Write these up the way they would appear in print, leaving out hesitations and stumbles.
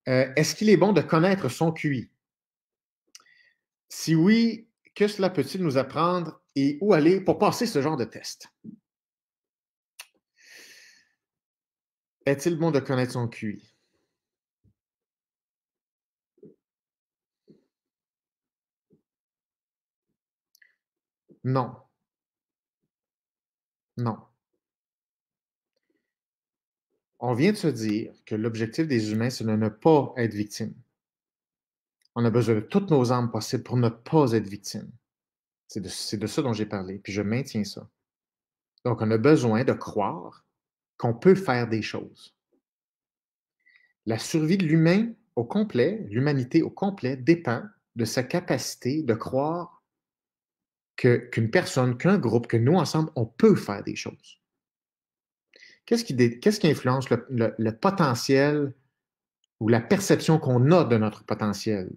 Est-ce qu'il est bon de connaître son QI? Si oui, que cela peut-il nous apprendre et où aller pour passer ce genre de test? Est-il bon de connaître son QI? Non, non. On vient de se dire que l'objectif des humains, c'est de ne pas être victime. On a besoin de toutes nos armes possibles pour ne pas être victime. C'est de ça dont j'ai parlé, puis je maintiens ça. Donc, on a besoin de croire qu'on peut faire des choses. La survie de l'humain au complet, l'humanité au complet, dépend de sa capacité de croire qu'une personne, qu'un groupe, que nous ensemble, on peut faire des choses. Qu'est-ce qui influence le potentiel ou la perception qu'on a de notre potentiel?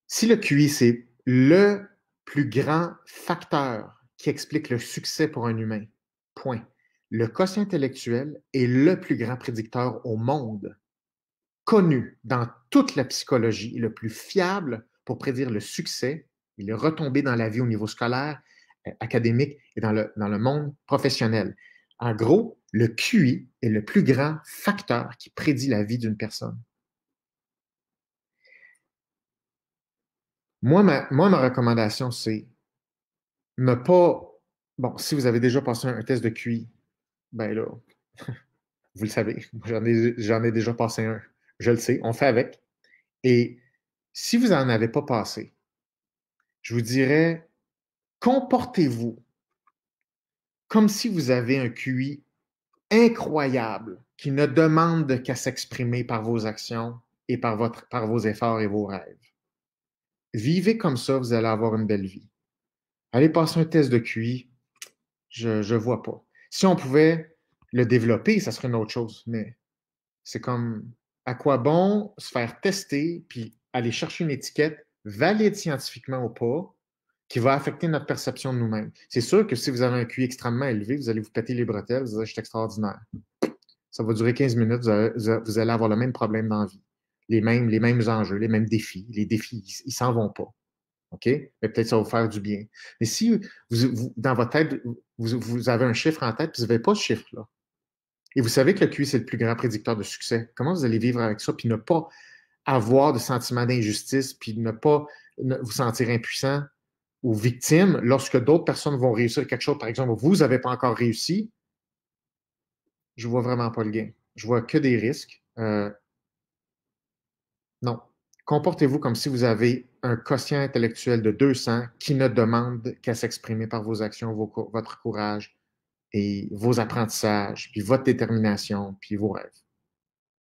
Si le QI, c'est le plus grand facteur qui explique le succès pour un humain, point. Le quotient intellectuel est le plus grand prédicteur au monde, connu dans toute la psychologie, le plus fiable pour prédire le succès et les retombées dans la vie au niveau scolaire, académique et dans le monde professionnel. En gros, le QI est le plus grand facteur qui prédit la vie d'une personne. Moi, ma recommandation, c'est ne pas. Bon, si vous avez déjà passé un test de QI, ben là, vous le savez, j'en ai déjà passé un. Je le sais, on fait avec. Et si vous n'en avez pas passé, je vous dirais, comportez-vous comme si vous avez un QI incroyable qui ne demande qu'à s'exprimer par vos actions et par vos efforts et vos rêves. Vivez comme ça, vous allez avoir une belle vie. Allez passer un test de QI, je vois pas. Si on pouvait le développer, ça serait une autre chose, mais c'est comme à quoi bon se faire tester puis aller chercher une étiquette valide scientifiquement ou pas qui va affecter notre perception de nous-mêmes. C'est sûr que si vous avez un QI extrêmement élevé, vous allez vous péter les bretelles, vous allez dire, je suis extraordinaire. Ça va durer 15 minutes, vous allez avoir le même problème dans la vie. Les mêmes enjeux, les mêmes défis. Les défis, ils s'en vont pas. OK? Mais peut-être ça va vous faire du bien. Mais si dans votre tête, vous avez un chiffre en tête, puis vous n'avez pas ce chiffre-là, et vous savez que le QI, c'est le plus grand prédicteur de succès, comment vous allez vivre avec ça, puis ne pas avoir de sentiment d'injustice, puis ne pas vous sentir impuissant ou victime lorsque d'autres personnes vont réussir quelque chose, par exemple, vous n'avez pas encore réussi, je vois vraiment pas le gain. Je vois que des risques. Non. Comportez-vous comme si vous avez un quotient intellectuel de 200 qui ne demande qu'à s'exprimer par vos actions, votre courage et vos apprentissages, puis votre détermination, puis vos rêves.